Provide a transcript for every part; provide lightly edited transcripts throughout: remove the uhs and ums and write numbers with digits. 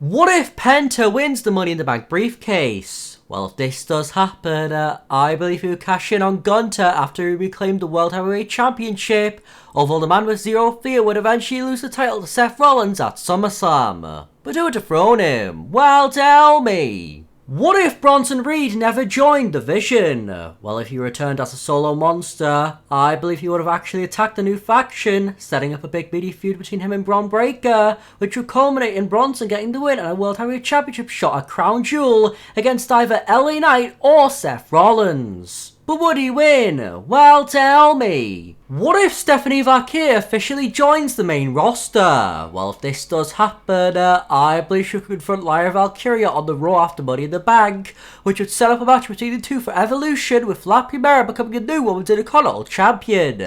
What if Penta wins the Money in the Bank briefcase? Well, if this does happen, I believe he will cash in on Gunter after he reclaimed the World Heavyweight Championship, although the man with zero fear would eventually lose the title to Seth Rollins at SummerSlam. But who would dethrone him? Well, tell me! What if Bronson Reed never joined the Vision? Well, if he returned as a solo monster, I believe he would have actually attacked the new faction, setting up a big meaty feud between him and Bron Breakker, which would culminate in Bronson getting the win and a World Heavyweight Championship shot at Crown Jewel against either LA Knight or Seth Rollins. But would he win? Well, tell me. What if Stephanie Vaquer officially joins the main roster? Well, if this does happen, I believe she could confront Lyra Valkyria on the Raw after Money in the Bank, which would set up a match between the two for Evolution, with La Primera becoming a new Women's Intercontinental Champion.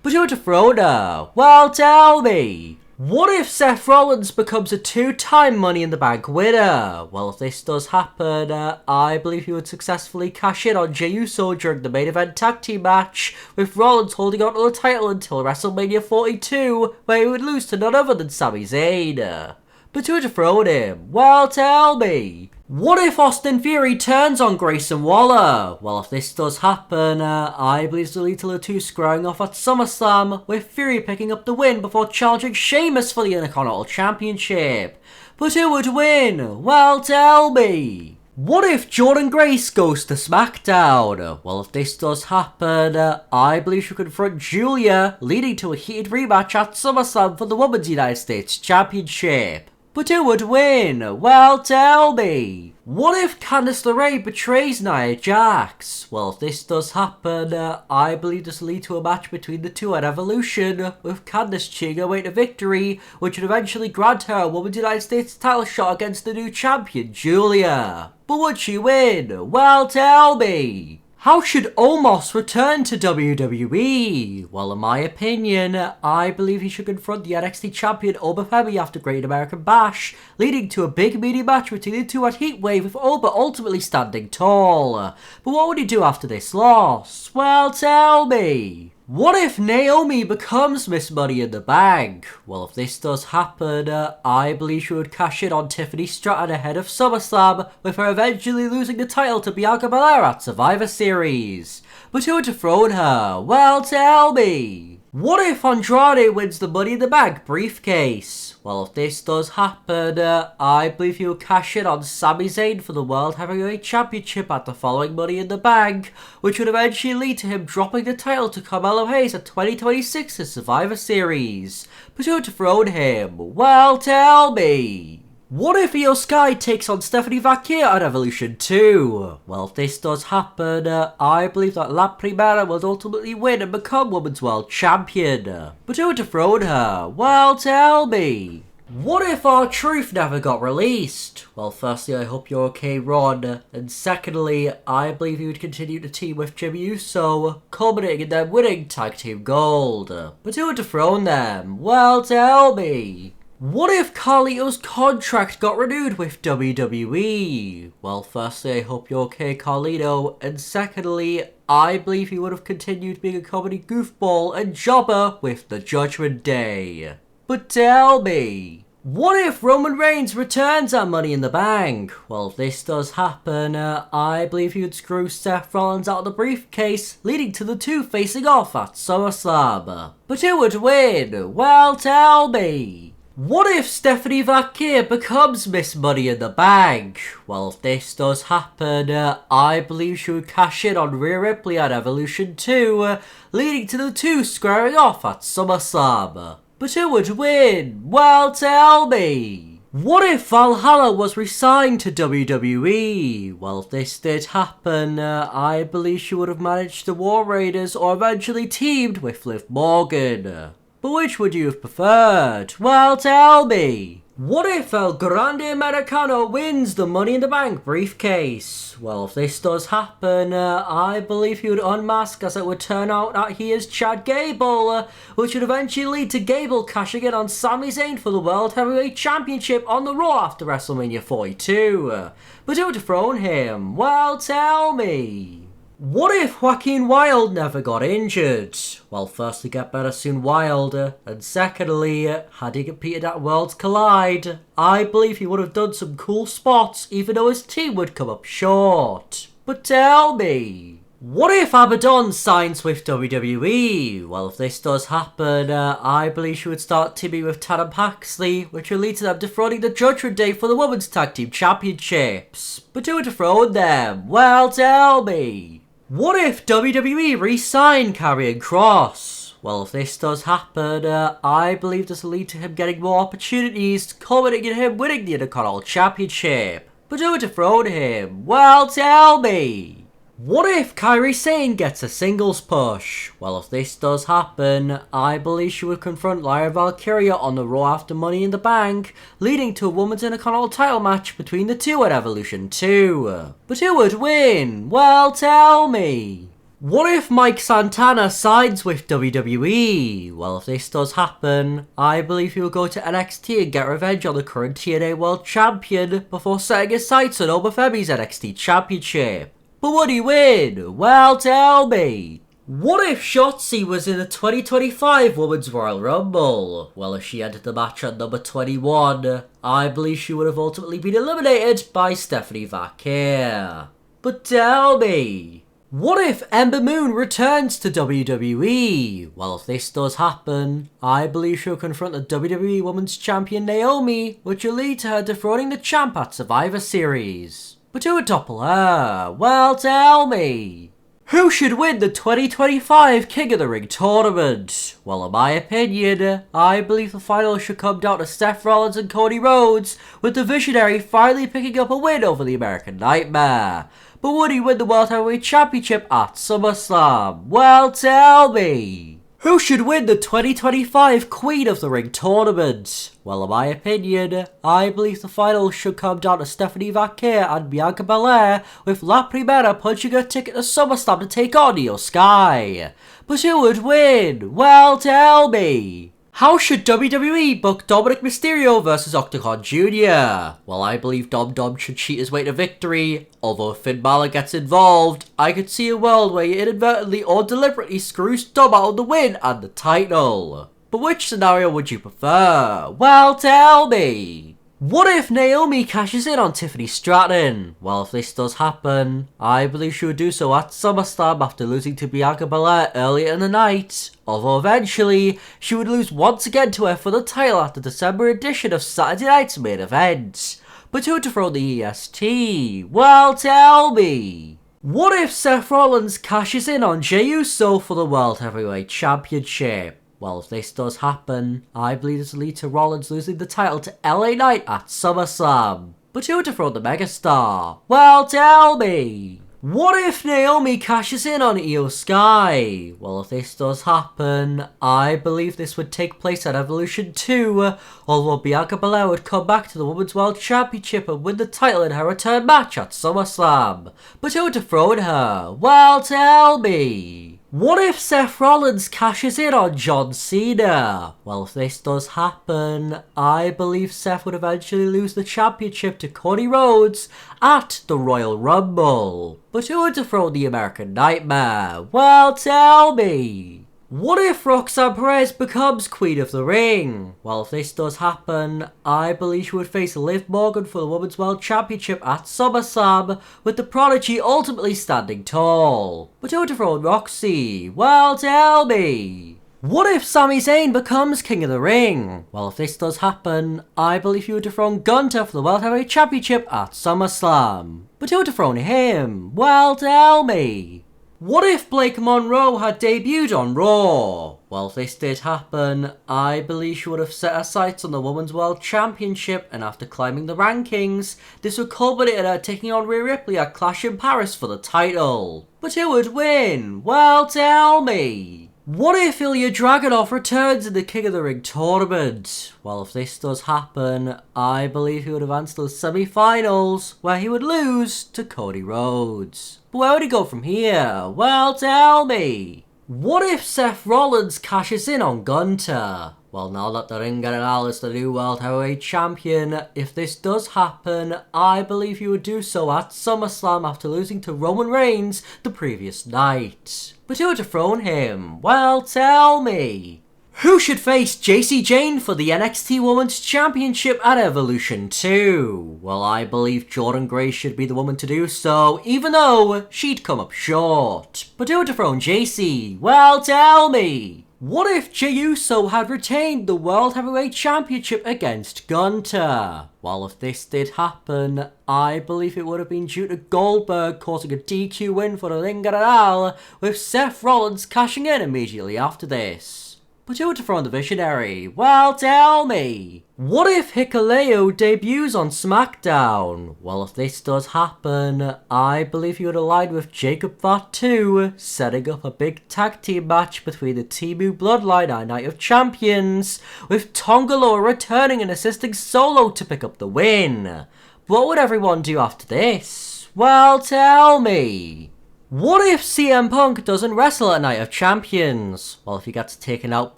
But who would dethrone her? Well, tell me. What if Seth Rollins becomes a two-time Money in the Bank winner? Well, if this does happen, I believe he would successfully cash in on Jey Uso during the main event tag team match, with Rollins holding on to the title until WrestleMania 42, where he would lose to none other than Sami Zayn. But who would dethrone him? Well, tell me. What if Austin Theory turns on Grayson Waller? Well, if this does happen, I believe the lead to the two squaring off at SummerSlam, with Theory picking up the win before challenging Sheamus for the Intercontinental Championship. But who would win? Well, tell me. What if Jordynne Grace goes to SmackDown? Well, if this does happen, I believe she could confront Julia, leading to a heated rematch at SummerSlam for the Women's United States Championship. But who would win? Well, tell me. What if Candice LeRae betrays Nia Jax? Well, if this does happen, I believe this will lead to a match between the two at Evolution, with Candice cheating away to victory, which would eventually grant her a Women's United States title shot against the new champion, Julia. But would she win? Well, tell me. How should Omos return to WWE? Well, in my opinion, I believe he should confront the NXT champion Oba Femi after Great American Bash, leading to a big meaty match between the two at Heatwave, with Oba ultimately standing tall. But what would he do after this loss? Well, tell me. What if Naomi becomes Miss Money in the Bank? Well, if this does happen, I believe she would cash in on Tiffany Stratton ahead of SummerSlam, with her eventually losing the title to Bianca Belair at Survivor Series. But who would dethrone her? Well, tell me. What if Andrade wins the Money in the Bank briefcase? Well, if this does happen, I believe he will cash in on Sami Zayn for the World Heavyweight Championship at the following Money in the Bank, which would eventually lead to him dropping the title to Carmelo Hayes at 2026's Survivor Series. But who would dethrone him? Well, tell me. What if Io Sky takes on Stephanie Vaquer at Evolution 2? Well, if this does happen, I believe that La Primera will ultimately win and become Women's World Champion. But who would dethrone her? Well, tell me. What if R-Truth never got released? Well, firstly, I hope you're okay, Ron. And secondly, I believe he would continue to team with Jimmy Uso, culminating in them winning Tag Team Gold. But who would dethrone them? Well, tell me. What if Carlito's contract got renewed with WWE? Well, firstly, I hope you're okay, Carlito, and secondly, I believe he would have continued being a comedy goofball and jobber with the Judgment Day. But tell me, what if Roman Reigns returns at Money in the Bank? Well, if this does happen, I believe he would screw Seth Rollins out of the briefcase, leading to the two facing off at SummerSlam. But who would win? Well, tell me. What if Stephanie Vaquer becomes Miss Money in the Bank? Well, if this does happen, I believe she would cash in on Rhea Ripley at Evolution 2, leading to the two squaring off at SummerSlam. But who would win? Well, tell me. What if Valhalla was re-signed to WWE? Well, if this did happen, I believe she would have managed the War Raiders or eventually teamed with Liv Morgan. But which would you have preferred? Well, tell me. What if El Grande Americano wins the Money in the Bank briefcase? Well, if this does happen, I believe he would unmask, as it would turn out that he is Chad Gable, which would eventually lead to Gable cashing in on Sami Zayn for the World Heavyweight Championship on the Raw after WrestleMania 42. But who would dethrone him? Well, tell me. What if Joaquin Wilde never got injured? Well, firstly, get better soon, Wilde. And secondly, had he competed at Worlds Collide, I believe he would have done some cool spots, even though his team would come up short. But tell me, what if Abaddon signs with WWE? Well, if this does happen, I believe she would start teaming with Tatum Paxley, which will lead to them defrauding the Judgment Day for the Women's Tag Team Championships. But who would dethrone them? Well, tell me. What if WWE re-sign Karrion Kross? Well, if this does happen, I believe this will lead to him getting more opportunities, culminating in him winning the Intercontinental Championship. But who would dethrone him? Well, tell me. What if Kairi Sane gets a singles push? Well, if this does happen, I believe she would confront Lyra Valkyria on the Raw after Money in the Bank, leading to a Women's Intercontinental title match between the two at Evolution 2. But who would win? Well, tell me. What if Mike Santana sides with WWE? Well, if this does happen, I believe he will go to NXT and get revenge on the current TNA World Champion before setting his sights on Obafemi's NXT Championship. But would he win? Well, tell me. What if Shotzi was in the 2025 Women's Royal Rumble? Well, if she entered the match at number 21, I believe she would have ultimately been eliminated by Stephanie Vaquer. But tell me, what if Ember Moon returns to WWE? Well, if this does happen, I believe she'll confront the WWE Women's Champion Naomi, which will lead to her defrauding the champ at Survivor Series. But who would topple her? Well, tell me. Who should win the 2025 King of the Ring tournament? Well, in my opinion, I believe the final should come down to Seth Rollins and Cody Rhodes, with the Visionary finally picking up a win over the American Nightmare. But would he win the World Heavyweight Championship at SummerSlam? Well, tell me. Who should win the 2025 Queen of the Ring tournament? Well, in my opinion, I believe the final should come down to Stephanie Vaquer and Bianca Belair, with La Primera punching her ticket to SummerSlam to take on Io Sky. But who would win? Well, tell me. How should WWE book Dominic Mysterio versus Octagon Jr.? Well, I believe Dom should cheat his way to victory. Although if Finn Balor gets involved, I could see a world where he inadvertently or deliberately screws Dom out of the win and the title. But which scenario would you prefer? Well, tell me. What if Naomi cashes in on Tiffany Stratton? Well, if this does happen, I believe she would do so at SummerSlam after losing to Bianca Belair earlier in the night. Although eventually, she would lose once again to her for the title at the December edition of Saturday Night's Main Event. But who would dethrone the EST? Well, tell me. What if Seth Rollins cashes in on Jey Uso for the World Heavyweight Championship? Well, if this does happen, I believe this will lead to Rollins losing the title to LA Knight at SummerSlam. But who would dethrone the megastar? Well, tell me. What if Naomi cashes in on Io Sky? Well, if this does happen, I believe this would take place at Evolution 2, although Bianca Belair would come back to the Women's World Championship and win the title in her return match at SummerSlam. But who would dethrone her? Well, tell me. What if Seth Rollins cashes in on John Cena? Well, if this does happen, I believe Seth would eventually lose the championship to Cody Rhodes at the Royal Rumble. But who would dethrone the American Nightmare? Well, tell me. What if Roxanne Perez becomes Queen of the Ring? Well, if this does happen, I believe she would face Liv Morgan for the Women's World Championship at SummerSlam, with the Prodigy ultimately standing tall. But who would dethrone Roxy? Well, tell me. What if Sami Zayn becomes King of the Ring? Well, if this does happen, I believe he would dethrone Gunther for the World Heavyweight Championship at SummerSlam. But who would dethrone him? Well, tell me. What if Blake Monroe had debuted on Raw? Well, if this did happen, I believe she would have set her sights on the Women's World Championship, and after climbing the rankings, this would culminate in her taking on Rhea Ripley at Clash in Paris for the title. But who would win? Well, tell me. What if Ilya Dragunov returns in the King of the Ring tournament? Well, if this does happen, I believe he would advance to the semi-finals, where he would lose to Cody Rhodes. But where would he go from here? Well, tell me. What if Seth Rollins cashes in on Gunther? Well, now that the Ring General is the new World Heavyweight Champion, if this does happen, I believe he would do so at SummerSlam after losing to Roman Reigns the previous night. But who would dethrone him? Well, tell me. Who should face Jacy Jayne for the NXT Women's Championship at Evolution 2? Well, I believe Jordynne Grace should be the woman to do so, even though she'd come up short. But who would dethrone Jacy? Well, tell me. What if Jey Uso had retained the World Heavyweight Championship against Gunther? Well, if this did happen, I believe it would have been due to Goldberg causing a DQ win for the Ring General, with Seth Rollins cashing in immediately after this. But who would dethrone the Visionary? Well, tell me. What if Hikuleo debuts on SmackDown? Well, if this does happen, I believe he would align with Jacob Fatu, setting up a big tag team match between the Temu Bloodline and Night of Champions, with Tonga Loa returning and assisting Solo to pick up the win. What would everyone do after this? Well, tell me. What if CM Punk doesn't wrestle at Night of Champions? Well, if he gets taken out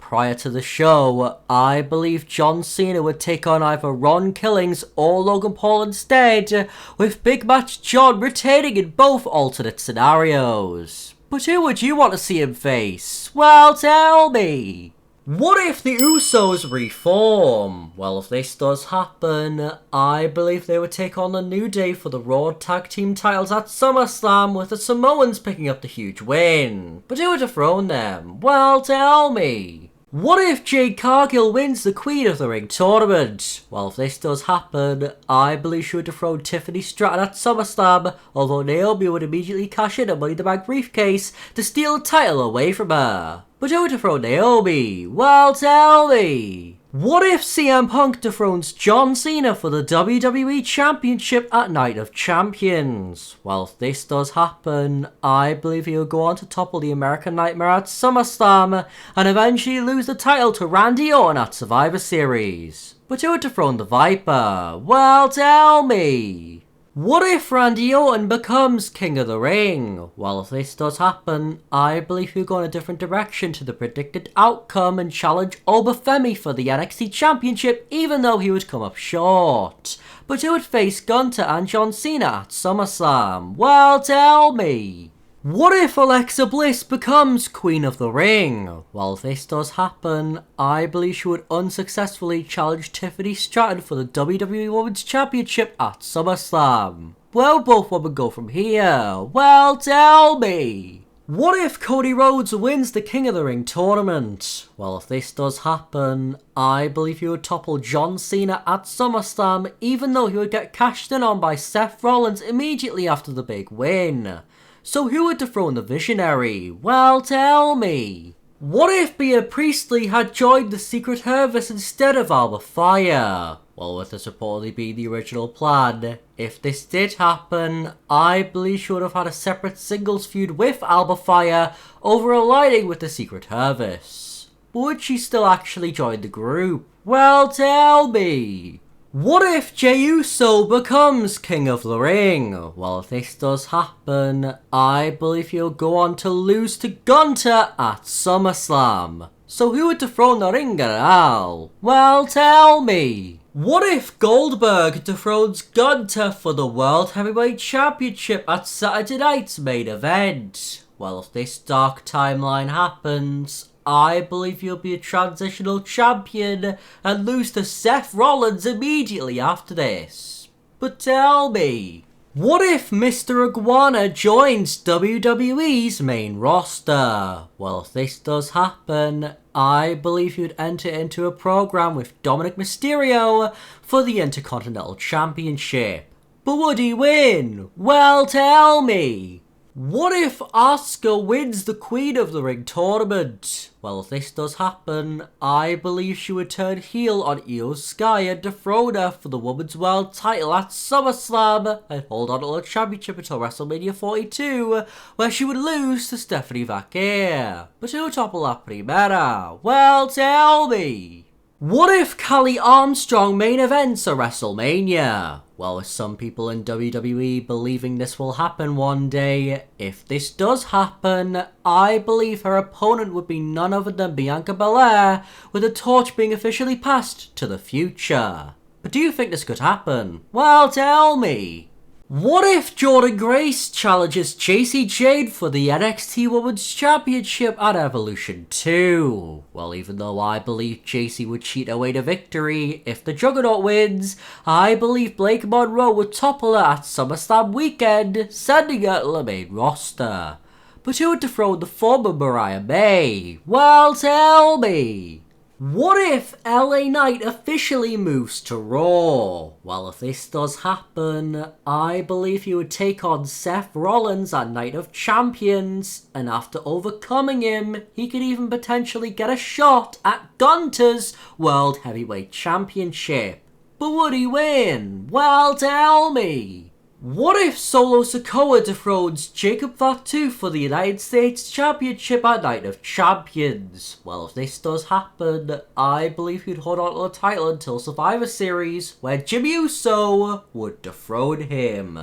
prior to the show, I believe John Cena would take on either Ron Killings or Logan Paul instead, with Big Match John retaining in both alternate scenarios. But who would you want to see him face? Well, tell me. What if the Usos reform? Well, if this does happen, I believe they would take on the New Day for the Raw Tag Team titles at SummerSlam, with the Samoans picking up the huge win. But who would dethrone them? Well, tell me. What if Jade Cargill wins the Queen of the Ring tournament? Well, if this does happen, I believe she would dethrone Tiffany Stratton at SummerSlam, although Naomi would immediately cash in a Money in the Bank briefcase to steal the title away from her. But who would dethrone Naomi? Well, tell me. What if CM Punk dethrones John Cena for the WWE Championship at Night of Champions? Well, if this does happen, I believe he will go on to topple the American Nightmare at SummerSlam and eventually lose the title to Randy Orton at Survivor Series. But who would dethrone the Viper? Well, tell me. What if Randy Orton becomes King of the Ring? Well, if this does happen, I believe he'll go in a different direction to the predicted outcome and challenge Obafemi for the NXT Championship, even though he would come up short. But who would face Gunther and John Cena at SummerSlam? Well, tell me. What if Alexa Bliss becomes Queen of the Ring? Well, if this does happen, I believe she would unsuccessfully challenge Tiffany Stratton for the WWE Women's Championship at SummerSlam. Where will both women go from here? Well, tell me. What if Cody Rhodes wins the King of the Ring tournament? Well, if this does happen, I believe he would topple John Cena at SummerSlam, even though he would get cashed in on by Seth Rollins immediately after the big win. So who would dethrone the Visionary? Well, tell me. What if Bea Priestley had joined the Secret Service instead of Alba Fire? Well, with this reportedly being the original plan, if this did happen, I believe she would have had a separate singles feud with Alba Fire over aligning with the Secret Service. But would she still actually join the group? Well, tell me. What if Jey Uso becomes King of the Ring? Well, if this does happen, I believe he'll go on to lose to Gunther at SummerSlam. So who would dethrone the Ring General? Well, tell me. What if Goldberg dethrones Gunther for the World Heavyweight Championship at Saturday night's main event? Well, if this dark timeline happens, I believe he'll be a transitional champion and lose to Seth Rollins immediately after this. But tell me, what if Mr. Iguana joins WWE's main roster? Well, if this does happen, I believe he would enter into a program with Dominic Mysterio for the Intercontinental Championship. But would he win? Well, tell me. What if Asuka wins the Queen of the Ring tournament? Well, if this does happen, I believe she would turn heel on Io Sky and dethrone her for the Women's World title at SummerSlam and hold on to the championship until WrestleMania 42, where she would lose to Stephanie Vaquer. But who would topple La Primera? Well, tell me. What if Kelly Armstrong main events a WrestleMania? Well, with some people in WWE believing this will happen one day, if this does happen, I believe her opponent would be none other than Bianca Belair, with the torch being officially passed to the future. But do you think this could happen? Well, tell me. What if Jordynne Grace challenges Jacy Jayne for the NXT Women's Championship at Evolution 2? Well, even though I believe Jacy would cheat away to victory, if the Juggernaut wins, I believe Blake Monroe would topple her at SummerSlam weekend, sending her to the main roster. But who would dethrone the former Mariah May? Well, tell me. What if LA Knight officially moves to Raw? Well, if this does happen, I believe he would take on Seth Rollins at Night of Champions, and after overcoming him, he could even potentially get a shot at Gunther's World Heavyweight Championship. But would he win? Well, tell me. What if Solo Sikoa dethrones Jacob Fatu for the United States Championship at Night of Champions? Well, if this does happen, I believe he'd hold on to the title until Survivor Series, where Jimmy Uso would dethrone him.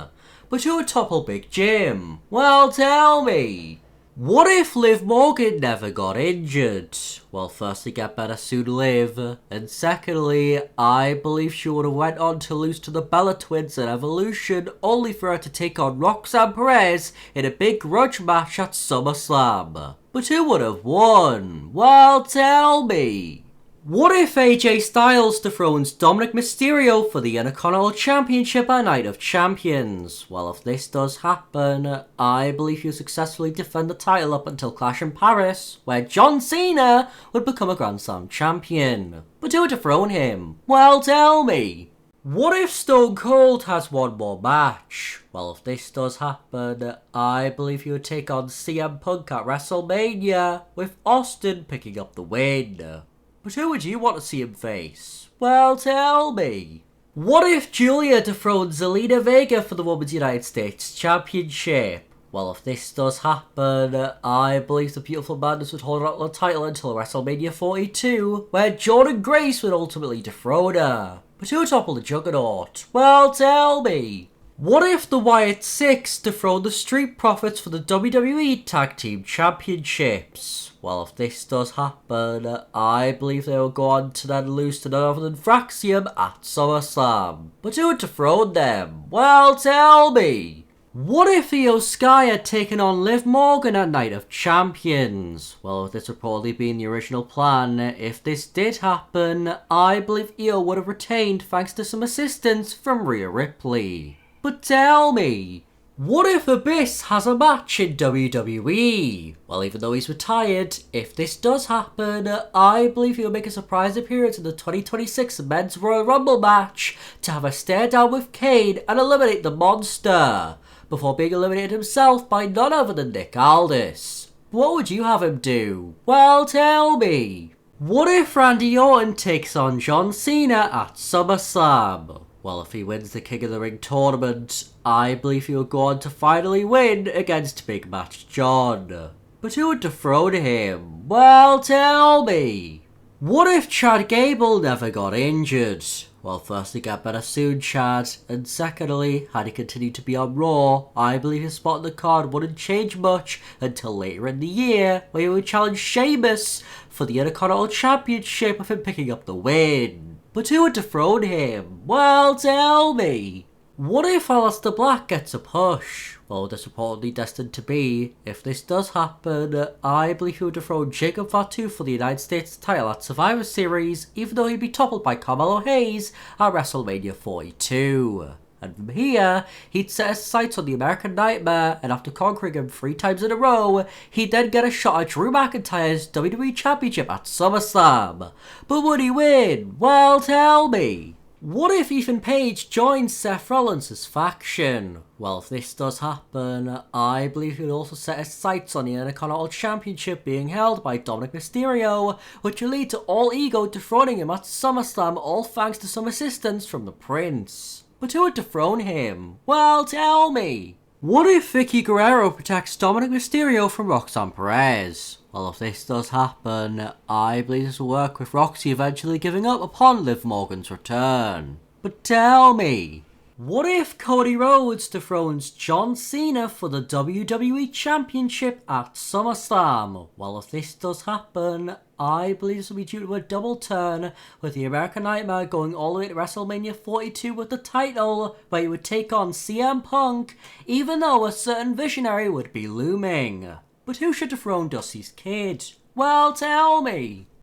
But who would topple Big Jim? Well, tell me. What if Liv Morgan never got injured? Well, firstly, get better soon, Liv. And secondly, I believe she would have went on to lose to the Bella Twins at Evolution, only for her to take on Roxanne Perez in a big grudge match at SummerSlam. But who would have won? Well, tell me. What if AJ Styles dethrones Dominic Mysterio for the Intercontinental Championship at Night of Champions? Well, if this does happen, I believe he'll successfully defend the title up until Clash in Paris, where John Cena would become a Grand Slam champion. But who would dethrone him? Well, tell me. What if Stone Cold has one more match? Well, if this does happen, I believe he would take on CM Punk at WrestleMania, with Austin picking up the win. But who would you want to see him face? Well, tell me. What if Julia dethrones Zelina Vega for the Women's United States Championship? Well, if this does happen, I believe the Beautiful Madness would hold on to the title until WrestleMania 42, where Jordynne Grace would ultimately dethrone her. But who would topple the Juggernaut? Well, tell me. What if the Wyatt Six dethrone the Street Profits for the WWE Tag Team Championships? Well, if this does happen, I believe they will go on to then lose to none other than Fraxium at SummerSlam. But who would dethrone them? Well, tell me. What if Io Sky had taken on Liv Morgan at Night of Champions? Well, this would probably be in the original plan. If this did happen, I believe Io would have retained thanks to some assistance from Rhea Ripley. But tell me, what if Abyss has a match in WWE? Well, even though he's retired, if this does happen, I believe he'll make a surprise appearance in the 2026 Men's Royal Rumble match to have a stare down with Kane and eliminate the Monster, before being eliminated himself by none other than Nick Aldis. What would you have him do? Well, tell me. What if Randy Orton takes on John Cena at SummerSlam? Well, if he wins the King of the Ring tournament, I believe he'll go on to finally win against Big Match John. But who would dethrone him? Well, tell me. What if Chad Gable never got injured? Well, firstly, get better soon, Chad. And secondly, had he continued to be on Raw, I believe his spot on the card wouldn't change much until later in the year, where he would challenge Sheamus for the Intercontinental Championship with him picking up the win. But who would dethrone him? Well, tell me. What if Aleister Black gets a push? Well, this is reportedly destined to be. If this does happen, I believe he would dethrone Jacob Fatu for the United States title at Survivor Series, even though he'd be toppled by Carmelo Hayes at WrestleMania 42. And from here, he'd set his sights on the American Nightmare, and after conquering him 3 times in a row, he'd then get a shot at Drew McIntyre's WWE Championship at SummerSlam. But would he win? Well, tell me. What if Ethan Page joins Seth Rollins' faction? Well, if this does happen, I believe he'll also set his sights on the Intercontinental Championship being held by Dominic Mysterio, which will lead to All Ego dethroning him at SummerSlam, all thanks to some assistance from the Prince. But who would dethrone him? Well, tell me. What if Vicky Guerrero protects Dominic Mysterio from Roxanne Perez? Well, if this does happen, I believe this will work with Roxy eventually giving up upon Liv Morgan's return. But tell me, what if Cody Rhodes dethrones John Cena for the WWE Championship at SummerSlam? Well, if this does happen, I believe this will be due to a double turn, with the American Nightmare going all the way to WrestleMania 42 with the title, where he would take on CM Punk, even though a certain visionary would be looming. But who should dethrone Dusty's kid? Well, tell me.